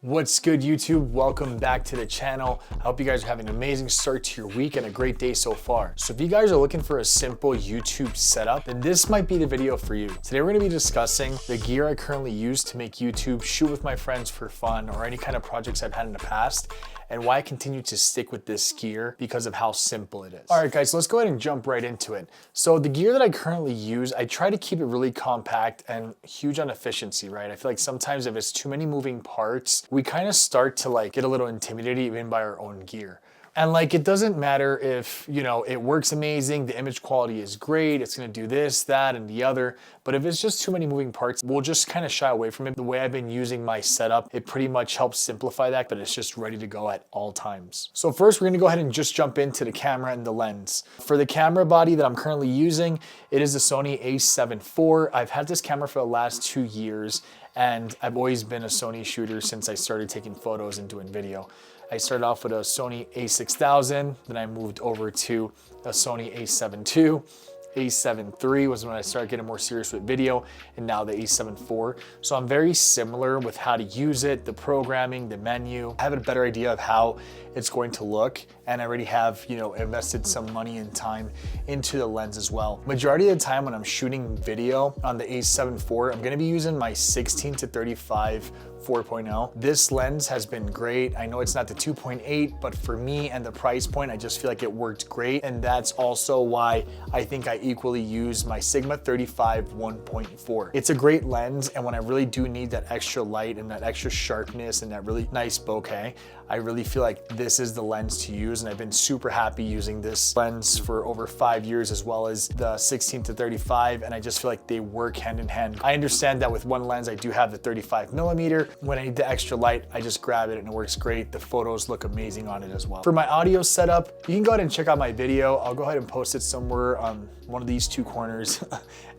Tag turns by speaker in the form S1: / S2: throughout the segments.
S1: What's good, YouTube? Welcome back to the channel. I hope you guys are having an amazing start to your week and a great day so far. So if you guys are looking for a simple YouTube setup, then this might be the video for you. Today we're gonna be discussing the gear I currently use to make YouTube, shoot with my friends for fun, or any kind of projects I've had in the past, and why I continue to stick with this gear because of how simple it is. All right, guys, so let's go ahead and jump right into it. So the gear that I currently use, I try to keep it really compact and huge on efficiency, right? I feel like sometimes if it's too many moving parts, we kind of start to get a little intimidated even by our own gear. And it doesn't matter if, it works amazing, the image quality is great, it's gonna do this, that, and the other, but if it's just too many moving parts, we'll just kind of shy away from it. The way I've been using my setup, it pretty much helps simplify that, but it's just ready to go at all times. So first, we're gonna go ahead and just jump into the camera and the lens. For the camera body that I'm currently using, it is the Sony a7 IV. I've had this camera for the last 2 years, and I've always been a Sony shooter since I started taking photos and doing video. I started off with a Sony a6000, then I moved over to a Sony a7 II. a7 III was when I started getting more serious with video, and now the a7 IV. So I'm very similar with how to use it, the programming, the menu. I have a better idea of how it's going to look, and I already have, invested some money and time into the lens as well. Majority of the time when I'm shooting video on the a7 IV, I'm gonna be using my 16-35 4.0. This lens has been great. I know it's not the 2.8, but for me and the price point, I just feel like it worked great. And that's also why I think I equally use my Sigma 35 1.4. It's a great lens, and when I really do need that extra light and that extra sharpness and that really nice bokeh, I really feel like this is the lens to use, and I've been super happy using this lens for over 5 years, as well as the 16-35, and I just feel like they work hand in hand. I understand that with one lens, I do have the 35mm. When I need the extra light, I just grab it and it works great. The photos look amazing on it as well. For my audio setup, you can go ahead and check out my video. I'll go ahead and post it somewhere on one of these two corners.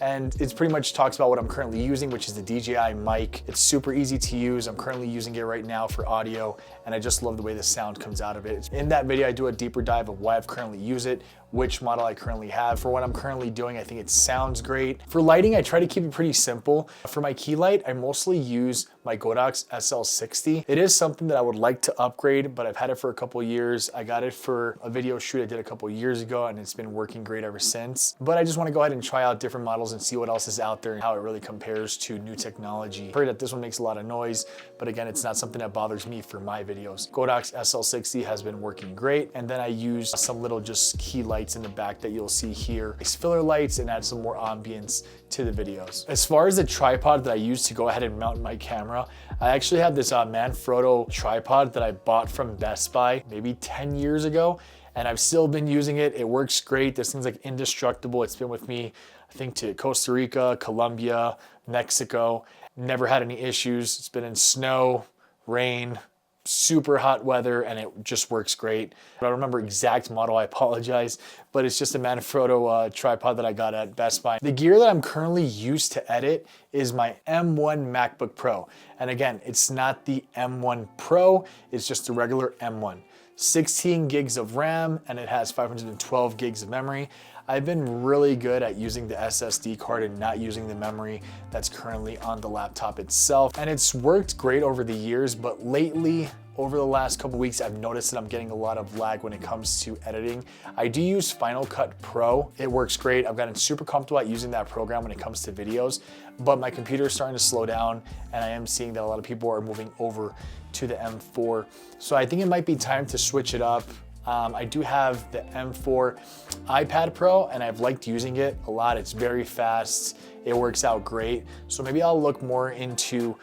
S1: And it pretty much talks about what I'm currently using, which is the DJI mic. It's super easy to use. I'm currently using it right now for audio, and I just love the way the sound comes out of it. In that video, I do a deeper dive of why I've currently used it, which model I currently have. For what I'm currently doing, I think it sounds great. For lighting, I try to keep it pretty simple. For my key light, I mostly use my Godox SL60. It is something that I would like to upgrade, but I've had it for a couple years. I got it for a video shoot I did a couple years ago, and it's been working great ever since. But I just want to go ahead and try out different models and see what else is out there and how it really compares to new technology. I've heard that this one makes a lot of noise, but again, it's not something that bothers me for my videos. Godox SL60 has been working great, and then I use some little just key lights in the back that you'll see here. It's filler lights and add some more ambience to the videos. As far as the tripod that I use to go ahead and mount my camera, I actually have this Manfrotto tripod that I bought from Best Buy maybe 10 years ago, and I've still been using it. It works great. This thing's indestructible. It's been with me, I think, to Costa Rica, Colombia, Mexico. Never had any issues. It's been in snow, rain, super hot weather, and it just works great. I don't remember exact model, I apologize, but it's just a Manfrotto tripod that I got at Best Buy. The gear that I'm currently used to edit is my M1 MacBook Pro. And again, it's not the M1 Pro, it's just the regular M1. 16 gigs of RAM, and it has 512 gigs of memory. I've been really good at using the SSD card and not using the memory that's currently on the laptop itself. And it's worked great over the years, but lately, over the last couple weeks, I've noticed that I'm getting a lot of lag when it comes to editing. I do use Final Cut Pro. It works great. I've gotten super comfortable at using that program when it comes to videos, but my computer is starting to slow down, and I am seeing that a lot of people are moving over to the M4. So I think it might be time to switch it up. I do have the M4 iPad Pro, and I've liked using it a lot. It's very fast. It works out great. So maybe I'll look more into,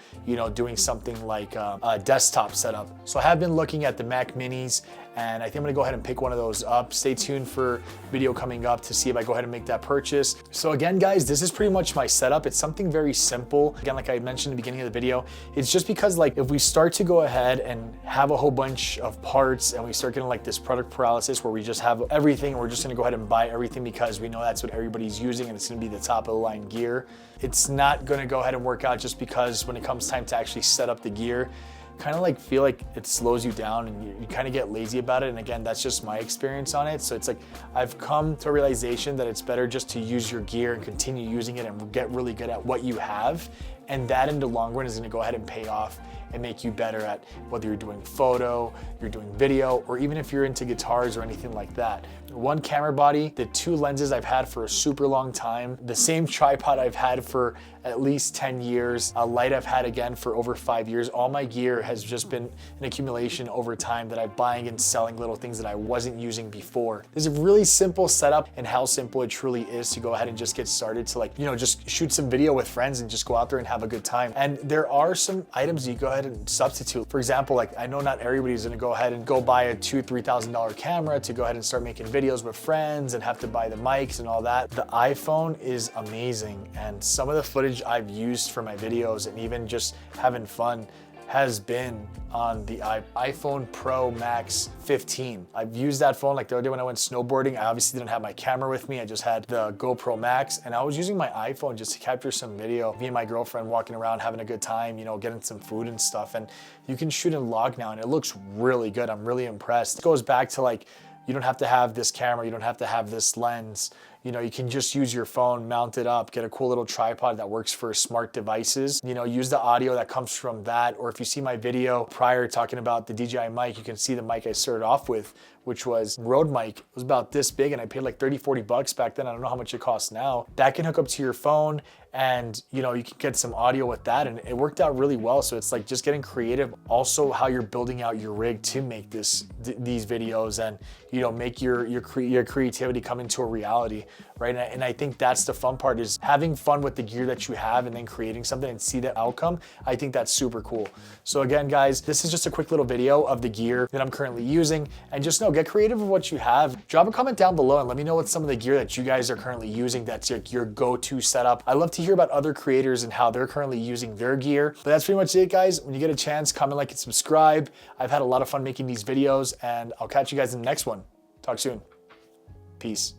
S1: doing something like a desktop setup. So I have been looking at the Mac Minis, and I think I'm gonna go ahead and pick one of those up. Stay tuned for video coming up to see if I go ahead and make that purchase. So again, guys, this is pretty much my setup. It's something very simple. Again, like I mentioned at the beginning of the video, it's just because if we start to go ahead and have a whole bunch of parts and we start getting this product paralysis where we just have everything, and we're just gonna go ahead and buy everything because we know that's what everybody's using and it's gonna be the top of the line gear. It's not gonna go ahead and work out, just because when it comes time to actually set up the gear, kind of feel like it slows you down and you kind of get lazy about it. And again, that's just my experience on it. So it's I've come to a realization that it's better just to use your gear and continue using it and get really good at what you have. And that in the long run is gonna go ahead and pay off and make you better at whether you're doing photo, you're doing video, or even if you're into guitars or anything like that. One camera body, the 2 lenses I've had for a super long time, the same tripod I've had for at least 10 years, a light I've had again for over 5 years. All my gear has just been an accumulation over time that I'm buying and selling little things that I wasn't using before. This is a really simple setup, and how simple it truly is to go ahead and just get started to, like, you know, just shoot some video with friends and just go out there and have a good time. And there are some items you go ahead and substitute. For example, like, I know not everybody's gonna go ahead and go buy a $2,000, $3,000 camera to go ahead and start making videos with friends and have to buy the mics and all that. The iPhone is amazing, and some of the footage I've used for my videos and even just having fun has been on the iPhone Pro Max 15. I've used that phone like the other day when I went snowboarding. I obviously didn't have my camera with me. I just had the GoPro Max, and I was using my iPhone just to capture some video. Me and my girlfriend walking around having a good time, you know, getting some food and stuff. And you can shoot in log now, and it looks really good. I'm really impressed. It goes back to, like, you don't have to have this camera, you don't have to have this lens. You know, you can just use your phone, mount it up, get a cool little tripod that works for smart devices. You know, use the audio that comes from that. Or if you see my video prior talking about the DJI mic, you can see the mic I started off with, which was Rode mic. It was about this big, and I paid like 30, 40 bucks back then. I don't know how much it costs now. That can hook up to your phone, and you know, you can get some audio with that, and it worked out really well. So it's like just getting creative. Also, how you're building out your rig to make these videos, and you know, make your creativity come into a reality, right? And I think that's the fun part, is having fun with the gear that you have and then creating something and see the outcome. I think that's super cool. So again, guys, this is just a quick little video of the gear that I'm currently using, and just know, get creative with what you have. Drop a comment down below and let me know what some of the gear that you guys are currently using that's your go-to setup. I love to hear about other creators and how they're currently using their gear. But that's pretty much it, guys. When you get a chance, comment, like, and subscribe. I've had a lot of fun making these videos, and I'll catch you guys in the next one. Talk soon. Peace.